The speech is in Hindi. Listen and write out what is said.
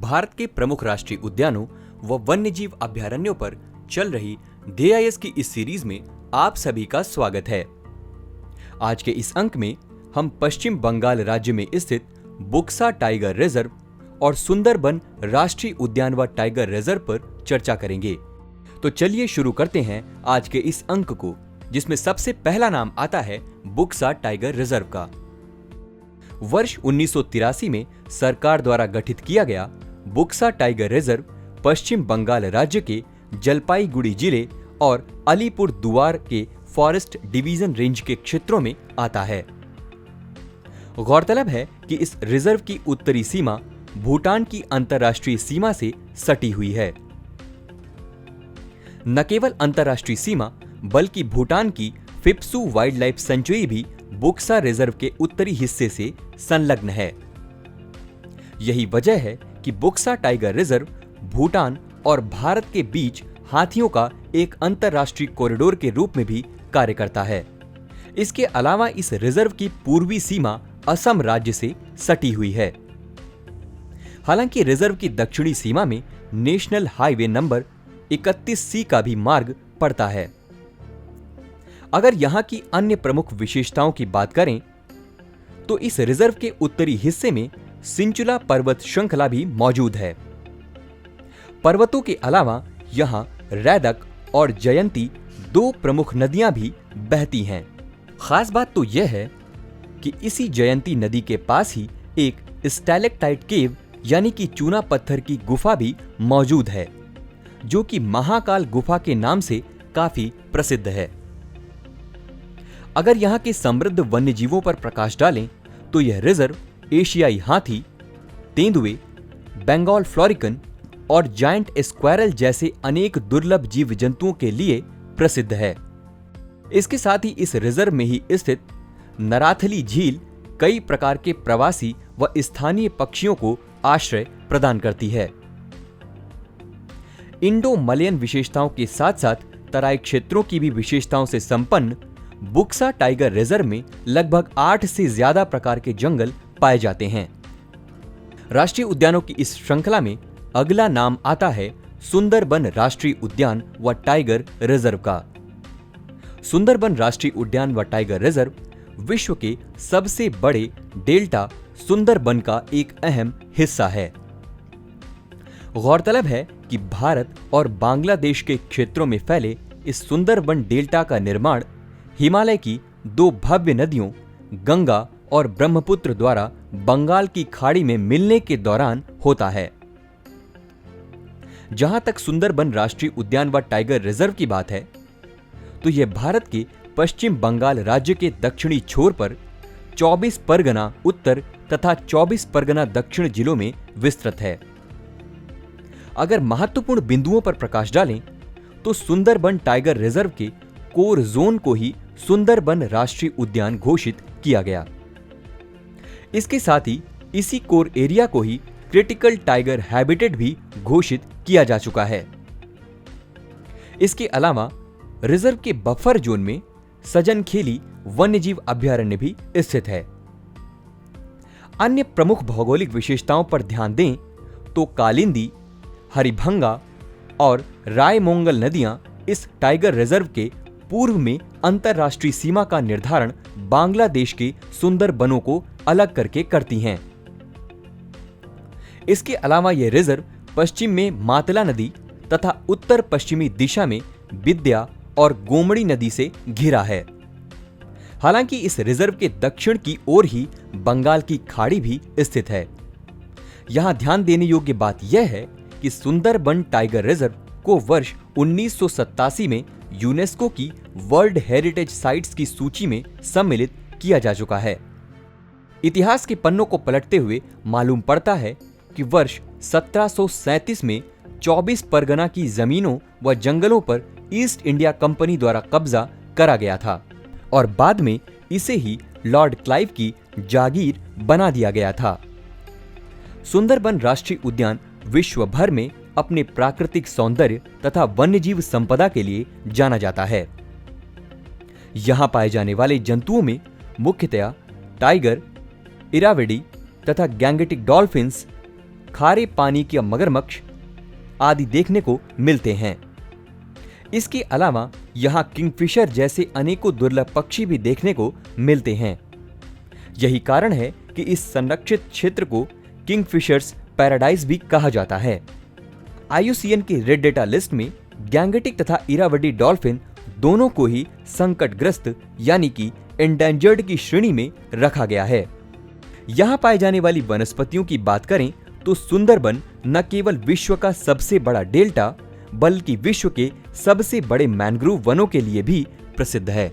भारत के प्रमुख राष्ट्रीय उद्यानों व वन्यजीव अभयारण्यों पर चल रही DIS की इस सीरीज में आप सभी का स्वागत है। आज के इस अंक में हम पश्चिम बंगाल राज्य में स्थित बुक्सा टाइगर रिजर्व और सुंदरबन राष्ट्रीय उद्यान व टाइगर रिजर्व पर चर्चा करेंगे। तो चलिए शुरू करते हैं आज के इस अंक को, जिसमें सबसे पहला नाम आता है बुक्सा टाइगर रिजर्व का। वर्ष 1983 में सरकार द्वारा गठित किया गया बुक्सा टाइगर रिजर्व पश्चिम बंगाल राज्य के जलपाईगुड़ी जिले और अलीपुर दुआर के फॉरेस्ट डिवीजन रेंज के क्षेत्रों में आता है। गौरतलब है कि इस रिजर्व की उत्तरी सीमा भूटान की अंतर्राष्ट्रीय सीमा से सटी हुई है। न केवल अंतर्राष्ट्रीय सीमा बल्कि भूटान की फिप्सू वाइल्ड लाइफ सेंचुरी भी बुक्सा रिजर्व के उत्तरी हिस्से से संलग्न है। यही वजह है कि बुक्सा टाइगर रिजर्व भूटान और भारत के बीच हाथियों का एक अंतर्राष्ट्रीय कॉरिडोर के रूप में भी कार्य करता है। इसके अलावा इस रिजर्व की पूर्वी सीमा असम राज्य से सटी हुई है। हालांकि रिजर्व की दक्षिणी सीमा में नेशनल हाईवे नंबर 31C का भी मार्ग पड़ता है। अगर यहां की अन्य प्रमुख विशेषताओं की बात करें तो इस रिजर्व के उत्तरी हिस्से में सिंचुला पर्वत श्रृंखला भी मौजूद है। पर्वतों के अलावा यहां रैदक और जयंती दो प्रमुख नदियां भी बहती हैं। खास बात तो यह है कि इसी जयंती नदी के पास ही एक स्टैलेक्टाइट केव यानी कि चूना पत्थर की गुफा भी मौजूद है, जो कि महाकाल गुफा के नाम से काफी प्रसिद्ध है। अगर यहां के समृद्ध वन्यजीवों पर प्रकाश डालें तो यह रिजर्व एशियाई हाथी, तेंदुए, बंगाल फ्लोरिकन और जायंट स्क्वायरल जैसे अनेक दुर्लभ जीव जंतुओं के लिए प्रसिद्ध है। इसके साथ ही इस रिजर्व में ही स्थित नराथली झील कई प्रकार के प्रवासी व स्थानीय पक्षियों को आश्रय प्रदान करती है। इंडो मलयन विशेषताओं के साथ साथ तराई क्षेत्रों की भी विशेषताओं से संपन्न बुक्सा टाइगर रिजर्व में लगभग 8 से ज्यादा प्रकार के जंगल पाए जाते हैं। राष्ट्रीय उद्यानों की इस श्रृंखला में अगला नाम आता है सुंदरबन राष्ट्रीय उद्यान व टाइगर रिजर्व का। सुंदरबन राष्ट्रीय उद्यान व टाइगर रिजर्व विश्व के सबसे बड़े डेल्टा सुंदरबन का एक अहम हिस्सा है। गौरतलब है कि भारत और बांग्लादेश के क्षेत्रों में फैले इस सुंदरबन डेल्टा का निर्माण हिमालय की दो भव्य नदियों गंगा और ब्रह्मपुत्र द्वारा बंगाल की खाड़ी में मिलने के दौरान होता है। जहां तक सुंदरबन राष्ट्रीय उद्यान व टाइगर रिजर्व की बात है तो यह भारत के पश्चिम बंगाल राज्य के दक्षिणी छोर पर 24 परगना उत्तर तथा 24 परगना दक्षिण जिलों में विस्तृत है। अगर महत्वपूर्ण बिंदुओं पर प्रकाश डालें तो सुंदरबन टाइगर रिजर्व के कोर जोन को ही सुंदरबन राष्ट्रीय उद्यान घोषित किया गया। इसके साथ ही इसी कोर एरिया को ही क्रिटिकल टाइगर हैबिटेट भी घोषित किया जा चुका है। इसके अलावा रिजर्व के बफर जोन में सजनखेली वन्यजीव अभयारण्य भी स्थित है। अन्य प्रमुख भौगोलिक विशेषताओं पर ध्यान दें तो कालिंदी, हरिभंगा और रायमोंगल नदियां इस टाइगर रिजर्व के पूर्व में अंतर्राष्ट्रीय सीमा का निर्धारण बांग्लादेश के सुंदरबनों को अलग करके करती हैं। इसके अलावा यह रिजर्व पश्चिम में मातला नदी तथा उत्तर पश्चिमी दिशा में विद्या और गोमड़ी नदी से घिरा है। हालांकि इस रिजर्व के दक्षिण की ओर ही बंगाल की खाड़ी भी स्थित है। यहां ध्यान देने योग्य बात यह है कि सुंदरबन टाइगर रिजर्व को वर्ष 1987 में यूनेस्को की वर्ल्ड हेरिटेज साइट्स की सूची में सम्मिलित किया जा चुका है। इतिहास के पन्नों को पलटते हुए मालूम पड़ता है कि वर्ष 1737 में 24 परगना की जमीनों व जंगलों पर ईस्ट इंडिया कंपनी द्वारा कब्जा करा गया था और बाद में इसे ही लॉर्ड क्लाइव की जागीर बना दिया गया था। सुंदरबन राष्ट्रीय उद्यान विश्व भर में अपने प्राकृतिक सौंदर्य तथा वन्यजीव संपदा के लिए जाना जाता है। यहां पाए जाने वाले जंतुओं में मुख्यतया टाइगर, इराविडी तथा गैंगेटिक डॉल्फिन्स, खारे पानी के मगरमच्छ आदि देखने को मिलते हैं। इसके अलावा यहाँ किंगफिशर जैसे अनेकों दुर्लभ पक्षी भी देखने को मिलते हैं। यही कारण है कि इस संरक्षित क्षेत्र को किंगफिशर्स पैराडाइज भी कहा जाता है। IUCN की रेड डेटा लिस्ट में गैंगेटिक तथा इरावदी डॉल्फिन दोनों को ही संकटग्रस्त यानी कि एंडेंजर्ड की श्रेणी में रखा गया है। यहाँ पाए जाने वाली वनस्पतियों की बात करें तो सुंदरबन न केवल विश्व का सबसे बड़ा डेल्टा बल्कि विश्व के सबसे बड़े मैंग्रोव वनों के लिए भी प्रसिद्ध है।